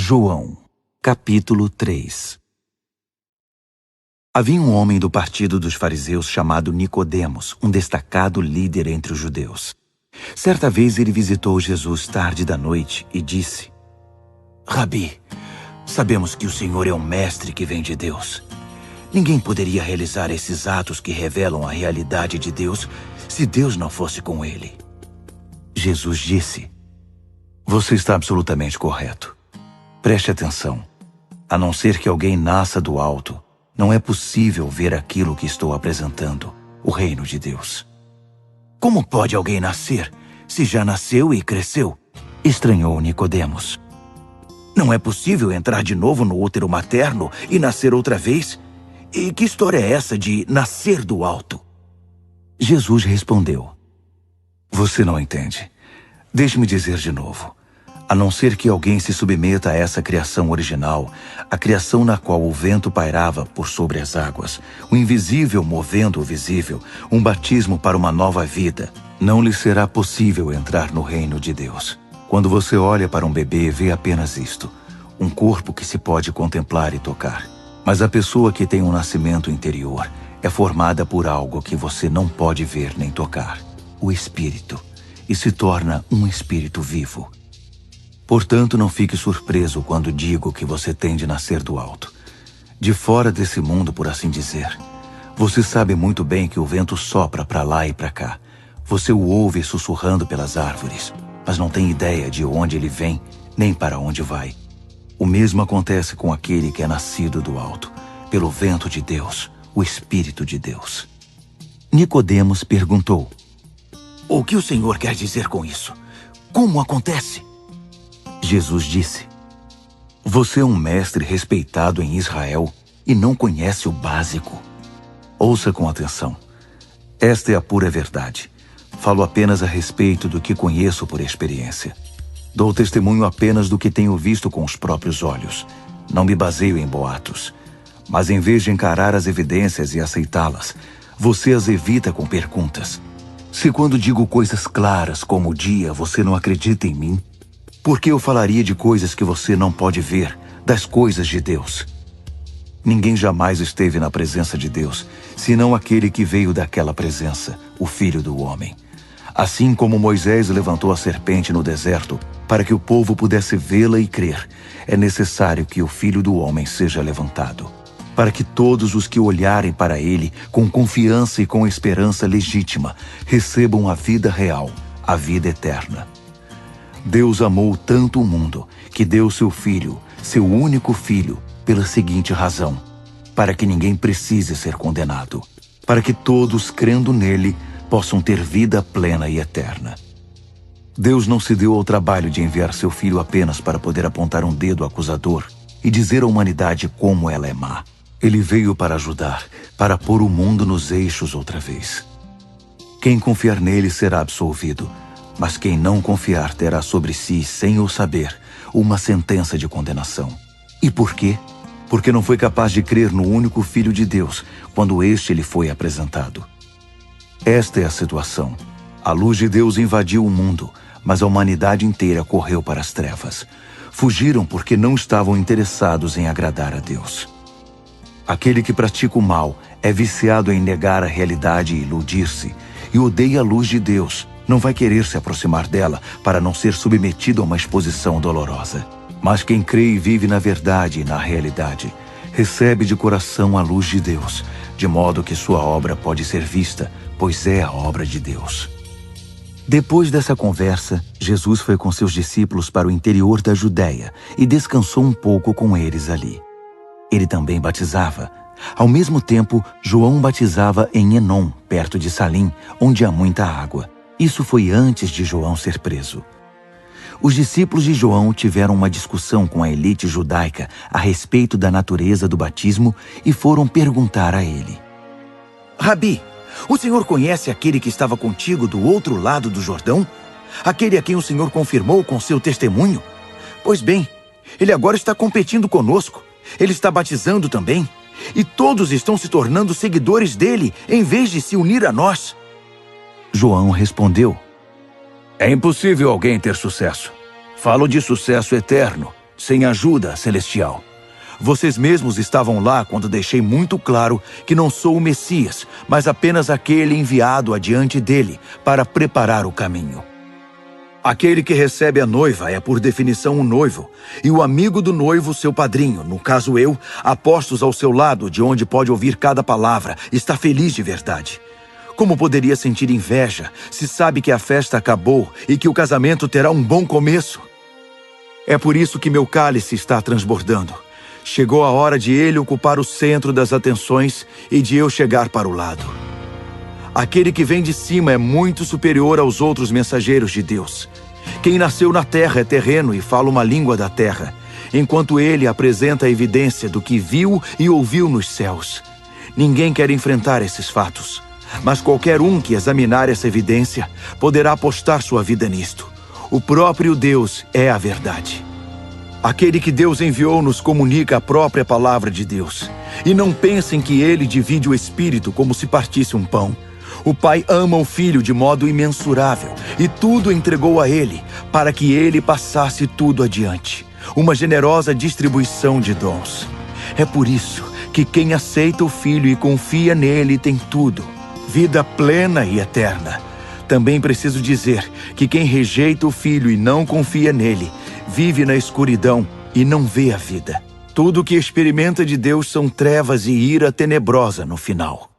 João, capítulo 3. Havia um homem do partido dos fariseus chamado Nicodemos, um destacado líder entre os judeus. Certa vez ele visitou Jesus tarde da noite e disse: Rabi, sabemos que o Senhor é um mestre que vem de Deus. Ninguém poderia realizar esses atos que revelam a realidade de Deus se Deus não fosse com ele. Jesus disse: Você está absolutamente correto. Preste atenção. A não ser que alguém nasça do alto, não é possível ver aquilo que estou apresentando, o reino de Deus. Como pode alguém nascer se já nasceu e cresceu? Estranhou Nicodemos. Não é possível entrar de novo no útero materno e nascer outra vez? E que história é essa de nascer do alto? Jesus respondeu: Você não entende. Deixe-me dizer de novo. A não ser que alguém se submeta a essa criação original, a criação na qual o vento pairava por sobre as águas, o invisível movendo o visível, um batismo para uma nova vida, não lhe será possível entrar no reino de Deus. Quando você olha para um bebê, vê apenas isto, um corpo que se pode contemplar e tocar. Mas a pessoa que tem um nascimento interior é formada por algo que você não pode ver nem tocar, o Espírito, e se torna um espírito vivo. Portanto, não fique surpreso quando digo que você tem de nascer do alto. De fora desse mundo, por assim dizer. Você sabe muito bem que o vento sopra para lá e para cá. Você o ouve sussurrando pelas árvores, mas não tem ideia de onde ele vem, nem para onde vai. O mesmo acontece com aquele que é nascido do alto, pelo vento de Deus, o Espírito de Deus. Nicodemos perguntou: O que o Senhor quer dizer com isso? Como acontece? Jesus disse: Você é um mestre respeitado em Israel e não conhece o básico. Ouça com atenção. Esta é a pura verdade. Falo apenas a respeito do que conheço por experiência. Dou testemunho apenas do que tenho visto com os próprios olhos. Não me baseio em boatos. Mas em vez de encarar as evidências e aceitá-las, você as evita com perguntas. Se quando digo coisas claras como o dia, você não acredita em mim, por que eu falaria de coisas que você não pode ver, das coisas de Deus? Ninguém jamais esteve na presença de Deus, senão aquele que veio daquela presença, o Filho do Homem. Assim como Moisés levantou a serpente no deserto, para que o povo pudesse vê-la e crer, é necessário que o Filho do Homem seja levantado, para que todos os que olharem para ele, com confiança e com esperança legítima, recebam a vida real, a vida eterna. Deus amou tanto o mundo que deu seu Filho, seu único Filho, pela seguinte razão: para que ninguém precise ser condenado, para que todos, crendo nele, possam ter vida plena e eterna. Deus não se deu ao trabalho de enviar seu Filho apenas para poder apontar um dedo acusador e dizer à humanidade como ela é má. Ele veio para ajudar, para pôr o mundo nos eixos outra vez. Quem confiar nele será absolvido, mas quem não confiar terá sobre si, sem o saber, uma sentença de condenação. E por quê? Porque não foi capaz de crer no único Filho de Deus, quando este lhe foi apresentado. Esta é a situação. A luz de Deus invadiu o mundo, mas a humanidade inteira correu para as trevas. Fugiram porque não estavam interessados em agradar a Deus. Aquele que pratica o mal é viciado em negar a realidade e iludir-se, e odeia a luz de Deus. Não vai querer se aproximar dela para não ser submetido a uma exposição dolorosa. Mas quem crê e vive na verdade e na realidade, recebe de coração a luz de Deus, de modo que sua obra pode ser vista, pois é a obra de Deus. Depois dessa conversa, Jesus foi com seus discípulos para o interior da Judéia e descansou um pouco com eles ali. Ele também batizava. Ao mesmo tempo, João batizava em Enom, perto de Salim, onde há muita água. Isso foi antes de João ser preso. Os discípulos de João tiveram uma discussão com a elite judaica a respeito da natureza do batismo e foram perguntar a ele: Rabi, o senhor conhece aquele que estava contigo do outro lado do Jordão? Aquele a quem o senhor confirmou com seu testemunho? Pois bem, ele agora está competindo conosco. Ele está batizando também. E todos estão se tornando seguidores dele, em vez de se unir a nós. João respondeu: É impossível alguém ter sucesso. Falo de sucesso eterno. sem ajuda celestial. Vocês mesmos estavam lá quando deixei muito claro que não sou o Messias, mas apenas aquele enviado adiante dele para preparar o caminho. Aquele que recebe a noiva é por definição o noivo, e o amigo do noivo seu padrinho, no caso eu, apostos ao seu lado de onde pode ouvir cada palavra, está feliz de verdade. Como poderia sentir inveja se sabe que a festa acabou e que o casamento terá um bom começo? É por isso que meu cálice está transbordando. Chegou a hora de ele ocupar o centro das atenções e de eu chegar para o lado. Aquele que vem de cima é muito superior aos outros mensageiros de Deus. Quem nasceu na terra é terreno e fala uma língua da terra, enquanto ele apresenta a evidência do que viu e ouviu nos céus. Ninguém quer enfrentar esses fatos, mas qualquer um que examinar essa evidência poderá apostar sua vida nisto. O próprio Deus é a verdade. Aquele que Deus enviou nos comunica a própria palavra de Deus. E não pensem que ele divide o Espírito como se partisse um pão. O Pai ama o Filho de modo imensurável e tudo entregou a ele, para que ele passasse tudo adiante. Uma generosa distribuição de dons. É por isso que quem aceita o Filho e confia nele tem tudo. Vida plena e eterna. Também preciso dizer que quem rejeita o Filho e não confia nele, vive na escuridão e não vê a vida. Tudo que experimenta de Deus são trevas e ira tenebrosa no final.